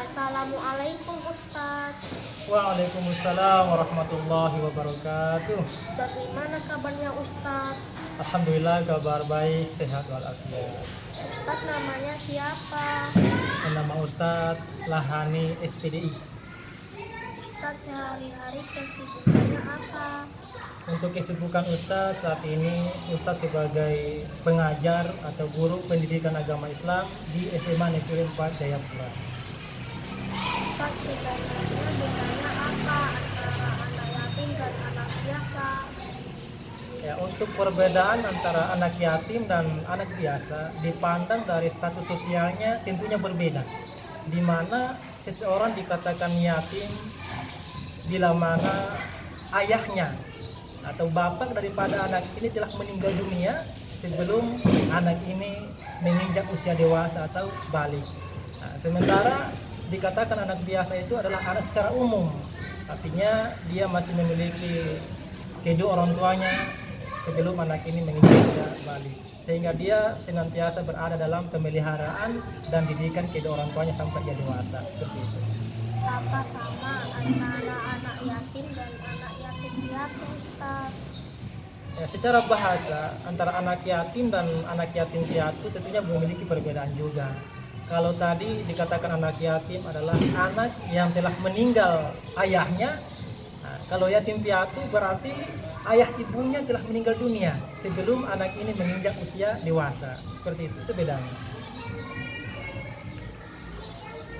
Assalamualaikum Ustadz. Waalaikumsalam warahmatullahi wabarakatuh. Bagaimana kabarnya Ustadz? Alhamdulillah kabar baik, sehat walafiat. Ustadz namanya siapa? Nama Ustadz Lahani SPDI. Ustadz sehari-hari kesibukannya apa? Untuk kesibukan Ustadz saat ini, Ustadz sebagai pengajar atau guru pendidikan agama Islam di SMA Negeri 4 Jayapura. Ustadz sebenarnya bedanya apa antara anak yatim dan anak biasa? Ya, untuk perbedaan antara anak yatim dan anak biasa dipandang dari status sosialnya tentunya berbeda. Di mana seseorang dikatakan yatim bila mana ayahnya atau bapak daripada anak ini telah meninggal dunia sebelum anak ini menginjak usia dewasa atau balik. Nah, sementara dikatakan anak biasa itu adalah anak secara umum, artinya dia masih memiliki kedua orang tuanya sebelum anak ini menginjak usia balik, sehingga dia senantiasa berada dalam pemeliharaan dan didikan kedua orang tuanya sampai dia dewasa, seperti itu. Apa sama antara anak yatim dan anak yatim piatu Ustadz? Ya, secara bahasa antara anak yatim dan anak yatim piatu tentunya memiliki perbedaan juga. Kalau tadi dikatakan anak yatim adalah anak yang telah meninggal ayahnya. Nah, kalau yatim piatu berarti ayah ibunya telah meninggal dunia sebelum anak ini menginjak usia dewasa. Seperti itu bedanya.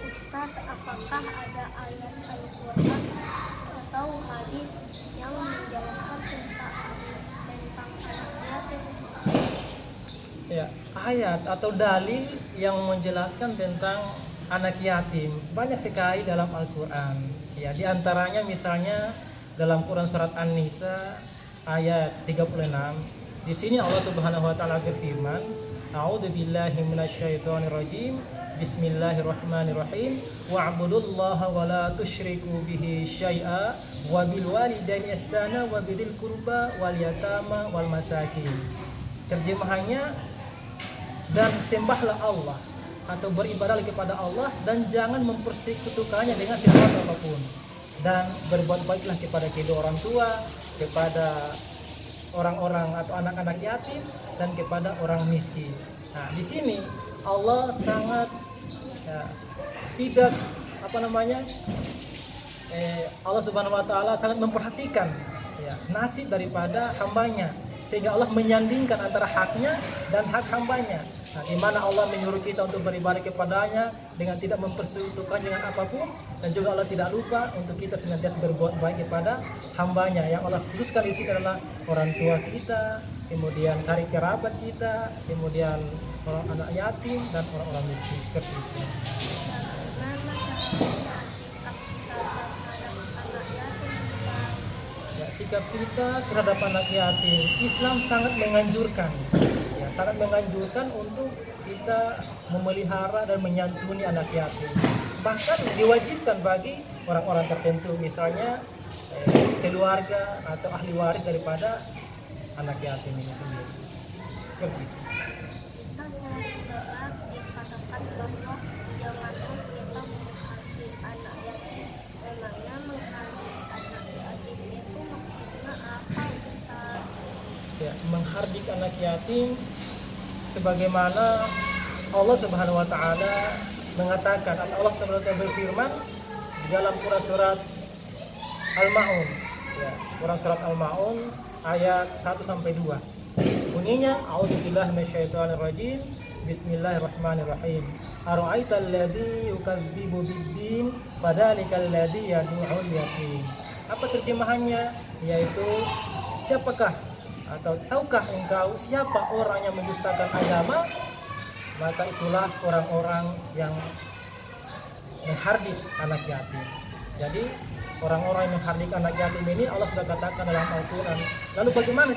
Ustadz, apakah ada ayat Al-Quran atau hadis yang menjelaskan tentang anak yatim? Ya, ayat atau dalil yang menjelaskan tentang anak yatim banyak sekali dalam Al-Quran. Ya, di antaranya misalnya dalam Quran surat An-Nisa ayat 36. Di sini Allah Subhanahu wa taala berfirman, "A'udzubillahi minasyaitonirrajim. Bismillahirrahmanirrahim. Wa'budullaha wa la tusyriku bihi syai'a wa bil walidaini ihsana wa bidzil qurba wal yatama wal masakin." Terjemahannya, dan sembahlah Allah atau beribadahlah kepada Allah dan jangan mempersekutukannya dengan sesuatu apapun, dan berbuat baiklah kepada kedua orang tua, kepada orang-orang atau anak-anak yatim, dan kepada orang miskin. Nah, di sini Allah sangat tidak Allah Subhanahu wa taala sangat memperhatikan nasib daripada hambanya, sehingga Allah menyandingkan antara haknya dan hak hambanya. Nah, di mana Allah menyuruh kita untuk beribadah kepadanya dengan tidak mempersekutukan dengan apapun, dan juga Allah tidak lupa untuk kita senantiasa berbuat baik kepada hambanya. Yang Allah khususkan di sini adalah orang tua kita, kemudian karib kerabat kita, kemudian orang anak yatim dan orang-orang miskin, seperti itu. Bagaimana seharusnya sikap kita terhadap anak yatim Ustadz? Ya, sikap kita terhadap anak yatim, Islam sangat menganjurkan, sangat menganjurkan untuk kita memelihara dan menyantuni anak yatim. Bahkan diwajibkan bagi orang-orang tertentu, misalnya keluarga atau ahli waris daripada anak yatim ini sendiri. Seperti itu. Kita sering dengar dikatakan bahwa janganlah kita menghargai anak yatim. Memangnya menghargai anak yatim itu maksudnya apa Ustadz? Ya, menghardik anak yatim sebagaimana Allah Subhanahu wa taala mengatakan, Allah Subhanahu wa taala berfirman di dalam Quran surat Al-Maun, Quran surat Al-Maun ayat 1 sampai 2. Bunyinya, a'udzubillahi minasyaitonirrajim. Bismillahirrahmanirrahim. Ara'aital ladzi yukadzibu biddin fadzalikal ladzi yad'ul yatim. Apa terjemahannya? Yaitu, siapakah atau tahukah engkau siapa orang yang mendustakan agama? Maka itulah orang-orang yang menghardik anak yatim. Jadi orang-orang yang menghardik anak yatim ini Allah sudah katakan dalam Al-Quran. Lalu bagaimana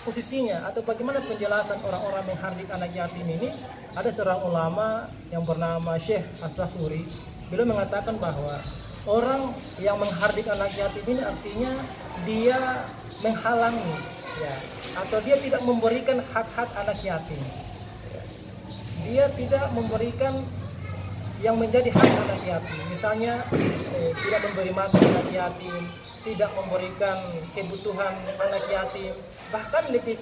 posisinya atau bagaimana penjelasan orang-orang menghardik anak yatim ini? Ada seorang ulama yang bernama Syekh As-Safuri. Beliau mengatakan bahwa orang yang menghardik anak yatim ini artinya dia menghalangi, atau dia tidak memberikan hak-hak anak yatim. Dia tidak memberikan yang menjadi hak anak yatim. Misalnya tidak memberi makan anak yatim, tidak memberikan kebutuhan anak yatim, bahkan lebih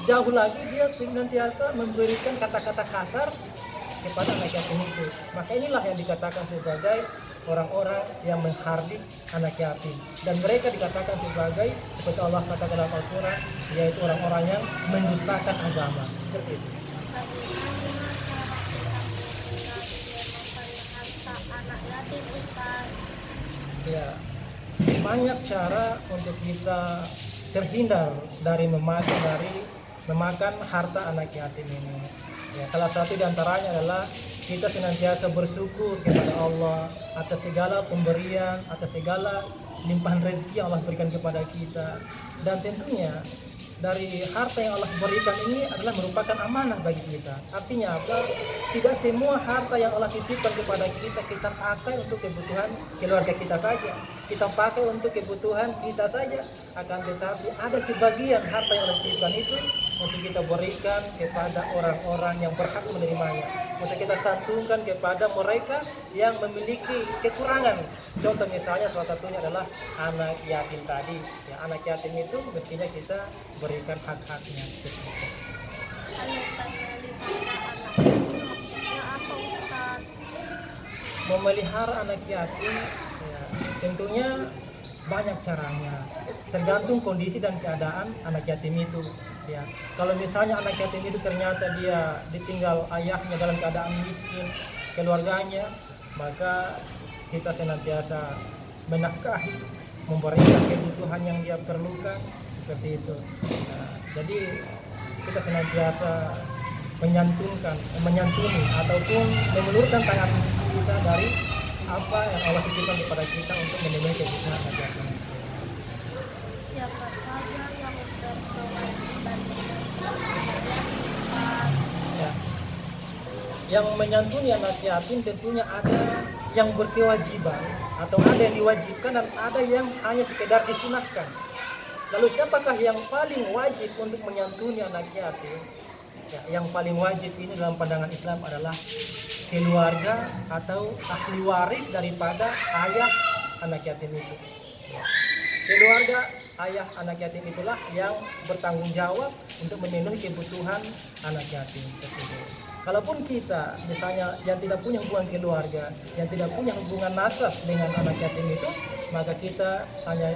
jauh lagi dia senantiasa memberikan kata-kata kasar kepada anak yatim itu. Maka inilah yang dikatakan sebagai orang-orang yang menghardik anak yatim, dan mereka dikatakan sebagai, seperti Allah katakan dalam Al-Quran, yaitu orang-orang yang mendustakan agama. Seperti itu. Anak yatim, Ustaz. Ya, banyak cara untuk kita terhindar dari memakan harta anak yatim ini. Ya, salah satu diantaranya adalah kita senantiasa bersyukur kepada Allah atas segala pemberian, atas segala limpahan rezeki yang Allah berikan kepada kita. Dan tentunya dari harta yang Allah berikan ini adalah merupakan amanah bagi kita. Artinya apa? Tidak semua harta yang Allah titipkan kepada kita pakai untuk kebutuhan keluarga kita saja, kita pakai untuk kebutuhan kita saja. Akan tetapi ada sebagian harta yang Allah titipkan itu untuk kita berikan kepada orang-orang yang berhak menerimanya, untuk kita santunkan kepada mereka yang memiliki kekurangan. Contoh misalnya salah satunya adalah anak yatim tadi. Ya, anak yatim itu mestinya kita berikan hak-haknya. Memelihara anak yatim, ya, tentunya banyak caranya, tergantung kondisi dan keadaan anak yatim itu. Ya, kalau misalnya anak yatim itu ternyata dia ditinggal ayahnya dalam keadaan miskin keluarganya, maka kita senantiasa menafkahi, memberikan kebutuhan yang dia perlukan, seperti itu. Nah, jadi kita senantiasa menyantuni ataupun mengelurkan tangan kita dari apa yang Allah titipkan kepada kita untuk memenuhi kebutuhan anak yatim. Siapa saja yang berkewajiban Ya. Yang menyantuni anak yatim tentunya ada yang berkewajiban atau ada yang diwajibkan dan ada yang hanya sekedar disunahkan. Lalu siapakah yang paling wajib untuk menyantuni anak yatim? Ya, yang paling wajib ini dalam pandangan Islam adalah keluarga atau ahli waris daripada ayah anak yatim itu. Keluarga ayah anak yatim itulah yang bertanggung jawab untuk memenuhi kebutuhan anak yatim tersebut. Kalaupun kita misalnya yang tidak punya hubungan keluarga, yang tidak punya hubungan nasab dengan anak yatim itu, maka kita hanya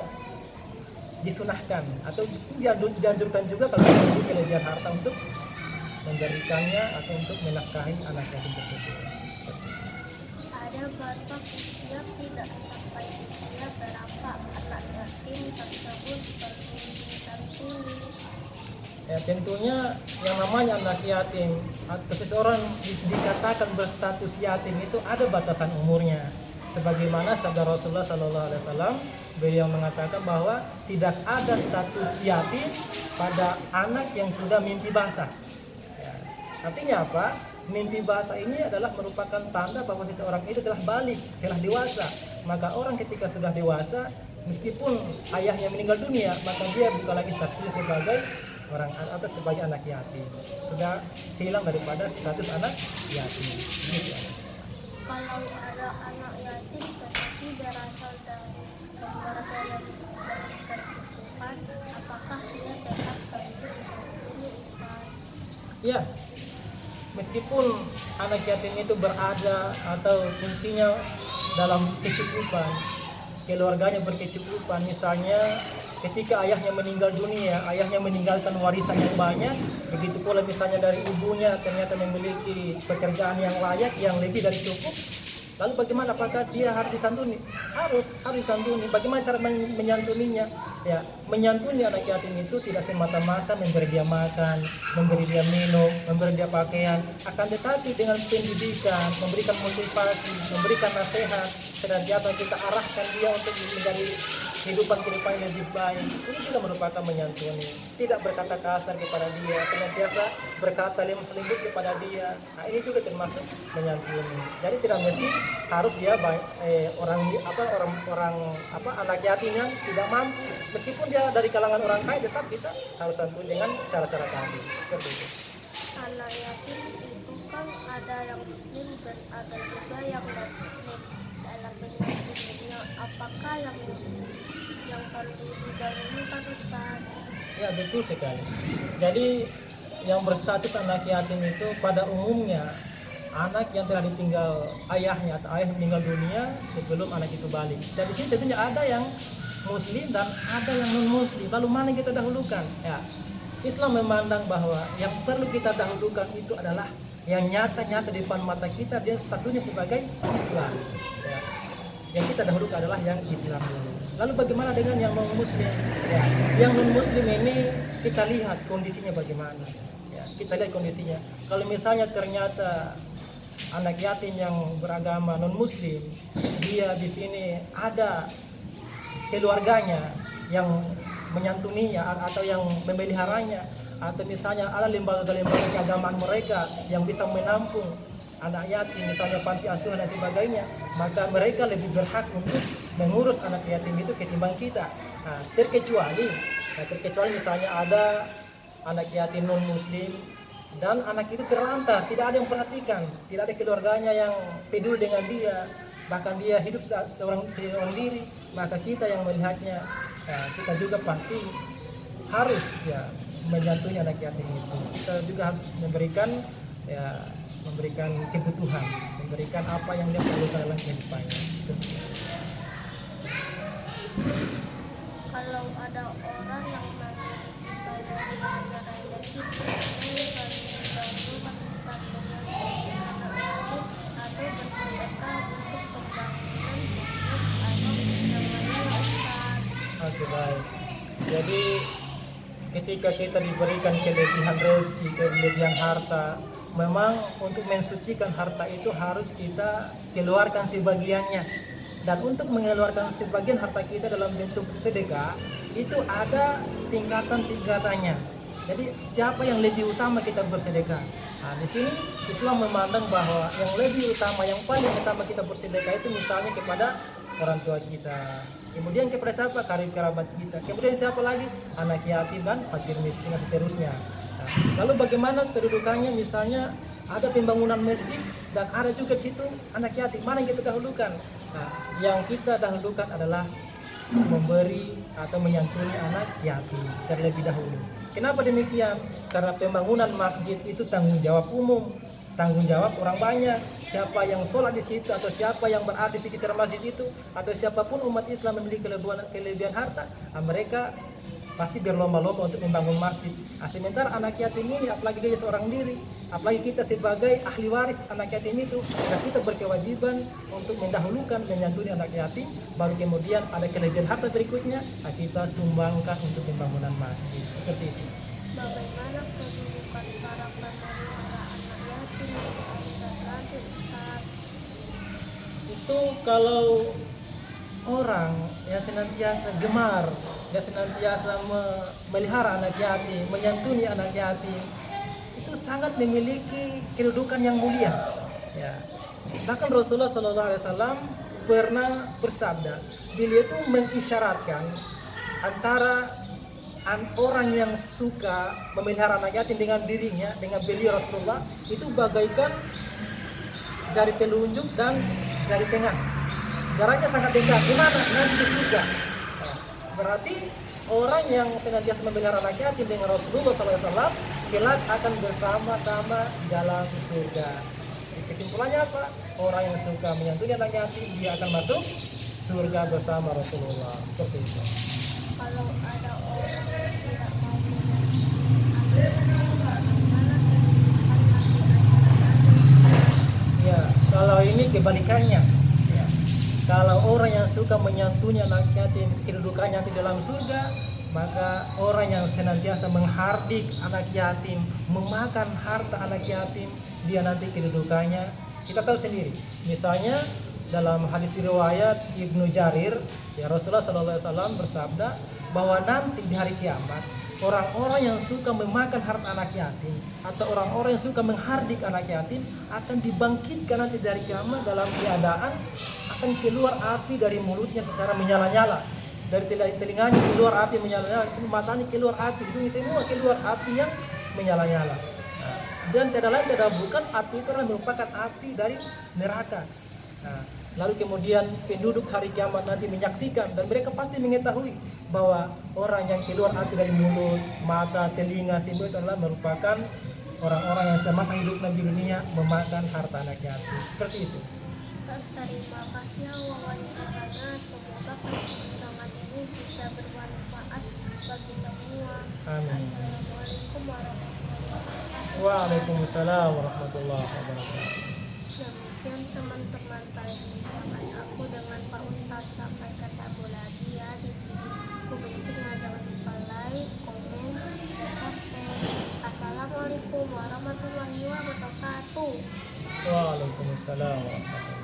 disunahkan atau dianjurkan juga kalau memiliki kelebihan harta untuk memberikannya atau untuk menafkahi anak yatim tersebut. Ada batas usia tidak sampai usia berapa anak yatim tersebut perlu disantuni? Ya, tentunya yang namanya anak yatim atau seseorang dikatakan berstatus yatim itu ada batasan umurnya. Sebagaimana sabda Rasulullah SAW, beliau mengatakan bahwa tidak ada status yatim pada anak yang sudah mimpi basah. Ya, artinya apa? Mimpi basah ini adalah merupakan tanda bahwa seseorang itu telah balik, telah dewasa. Maka orang ketika sudah dewasa, meskipun ayahnya meninggal dunia, maka dia bukan lagi statusnya sebagai orang atau sebagai anak yatim, sudah hilang daripada status anak yatim. Gitu. Kalau ada anak yatim tetapi berasal dari keluarga yang berkecukupan, apakah dia tetap perlu disantuni? Ya, meskipun anak yatim itu berada atau posisinya dalam kecukupan, keluarganya berkecukupan, misalnya ketika ayahnya meninggal dunia, ayahnya meninggalkan warisan yang banyak, begitu pula misalnya dari ibunya ternyata memiliki pekerjaan yang layak, yang lebih dari cukup, lalu bagaimana? Apakah dia harus disantuni? Harus disantuni. Bagaimana cara menyantuninya? Ya, menyantuni anak yatim itu tidak semata-mata memberi dia makan, memberi dia minum, memberi dia pakaian, akan tetapi dengan pendidikan, memberikan motivasi, memberikan nasihat, senantiasa kita arahkan dia untuk menjadi kehidupan yang lebih baik. Ini juga merupakan menyantuni. Tidak berkata kasar kepada dia, senantiasa berkata lembut kepada dia. Nah, ini juga termasuk menyantuni. Jadi tidak mesti harus dia orang anak yatim yang tidak mampu. Meskipun dia dari kalangan orang kaya, tetap kita harus santuni dengan cara-cara tadi. Seperti itu. Anak yatim itu kan ada yang muslim dan ada juga yang muslim dalam menyambutnya. Apakah yang perlu didahulukan, Ustaz? Ya, betul sekali. Jadi yang berstatus anak yatim itu pada umumnya anak yang telah ditinggal ayahnya atau ayah meninggal dunia sebelum anak itu balik. Dan di sini tentunya ada yang muslim dan ada yang non muslim. Lalu mana yang kita dahulukan? Ya, Islam memandang bahwa yang perlu kita dahulukan itu adalah yang nyata-nyata di depan mata kita, dia statusnya sebagai Islam. Ya. Yang kita dahulukan adalah yang Islam dulu. Lalu bagaimana dengan yang non muslim? Ya, yang non muslim ini kita lihat kondisinya bagaimana. Ya, kita lihat kondisinya. Kalau misalnya ternyata anak yatim yang beragama non muslim, dia di sini ada keluarganya yang menyantuninya atau yang memeliharanya, atau misalnya ada lembaga-lembaga keagamaan mereka yang bisa menampung anak yatim, misalnya panti asuhan dan sebagainya, maka mereka lebih berhak untuk mengurus anak yatim itu ketimbang kita. Nah, terkecuali misalnya ada anak yatim non muslim dan anak itu terlantar, tidak ada yang perhatikan, tidak ada keluarganya yang peduli dengan dia, bahkan dia hidup seorang diri, maka kita yang melihatnya, kita juga pasti harus ya menyantuni anak yatim itu. Kita juga harus memberikan kebutuhan, memberikan apa yang dia perlukan dalam kehidupannya. Kalau ada orang yang memiliki saudara negara yatim, ini akan mendahulukan Ustaz dengan anak yatim atau bersedekah untuk pembangunan masjid atau yang lainnya, Ustaz. Oke, baik. Jadi ketika kita diberikan kelebihan rezeki, kelebihan harta, memang untuk mensucikan harta itu harus kita keluarkan sebagiannya. Dan untuk mengeluarkan sebagian harta kita dalam bentuk sedekah itu ada tingkatannya. Jadi siapa yang lebih utama kita bersedekah? Nah, di sini Islam memandang bahwa yang lebih utama, yang paling utama kita bersedekah itu misalnya kepada orang tua kita. Kemudian kepada siapa? Karib kerabat kita. Kemudian siapa lagi? Anak yatim dan fakir miskin dan seterusnya. Nah, lalu bagaimana kedudukannya? Misalnya ada pembangunan masjid dan ada juga di situ anak yatim. Mana yang kita dahulukan? Nah, yang kita dahulukan adalah memberi atau menyantuni anak yatim terlebih dahulu. Kenapa demikian? Karena pembangunan masjid itu tanggung jawab umum, tanggung jawab orang banyak. Siapa yang sholat di situ atau siapa yang berada di sekitar masjid itu atau siapapun umat Islam memiliki kelebihan harta, mereka pasti berlomba-lomba untuk membangun masjid. Sementara anak yatim ini, apalagi dia seorang diri, apalagi kita sebagai ahli waris anak yatim itu, dan kita berkewajiban untuk mendahulukan menyantuni anak yatim, baru kemudian ada kelebihan harta berikutnya, kita sumbangkan untuk pembangunan masjid. Seperti itu. Bagaimana kedudukan para pemelihara anak yatim di akhirat nanti, Ustaz? Itu kalau orang yang senantiasa gemar, yang senantiasa memelihara anak yatim, menyantuni anak yatim, itu sangat memiliki kedudukan yang mulia. Ya. Bahkan Rasulullah SAW pernah bersabda, beliau itu mengisyaratkan antara orang yang suka memelihara anak yatim dengan dirinya, dengan beliau Rasulullah, itu bagaikan jari telunjuk dan jari tengah. Jaraknya sangat dekat. Gimana? Nanti di surga. Nah, berarti orang yang senantiasa memelihara anak yatim dengan Rasulullah SAW kelak akan bersama-sama dalam surga. Kesimpulannya apa? Orang yang suka menyantuni anak yatim, dia akan masuk surga bersama Rasulullah. Seperti itu. Kalau ada orang yang tidak mau menyantuni anak yatim, bagaimana kedudukan nanti? Ya, kalau ini kebalikannya. Kalau orang yang suka menyantuni anak yatim, kedudukannya nanti dalam surga, maka orang yang senantiasa menghardik anak yatim, memakan harta anak yatim, dia nanti kedudukannya kita tahu sendiri. Misalnya dalam hadis riwayat Ibnu Jarir, ya Rasulullah SAW bersabda bahwa nanti di hari kiamat orang-orang yang suka memakan harta anak yatim atau orang-orang yang suka menghardik anak yatim akan dibangkitkan nanti dari kiamat dalam keadaan akan keluar api dari mulutnya secara menyala-nyala, dari telinganya keluar api menyala-nyala, matanya keluar api, hidungnya semua keluar api yang menyala-nyala. Nah, dan tidak lain tidak bukan api itu adalah merupakan api dari neraka. Nah, lalu kemudian penduduk hari kiamat nanti menyaksikan dan mereka pasti mengetahui bahwa orang yang keluar api dari mulut, mata, telinga, semua itu adalah merupakan orang-orang yang semasa hidupnya di dunia memakan harta anak yatim. Seperti itu. Ustaz, terima kasih wawancaranya. Semoga pertemuan ini bisa bermanfaat bagi semua. Amin. Assalamualaikum warahmatullahi wabarakatuh. Waalaikumsalam warahmatullahi wabarakatuh. Demikian teman-teman perbincangan aku dengan Pak Ustadz. Sampai ketemu lagi ya di video berikutnya. Jangan lupa like, komen, dan subscribe. Assalamualaikum warahmatullahi wabarakatuh. Waalaikumsalam warahmatullahi wabarakatuh.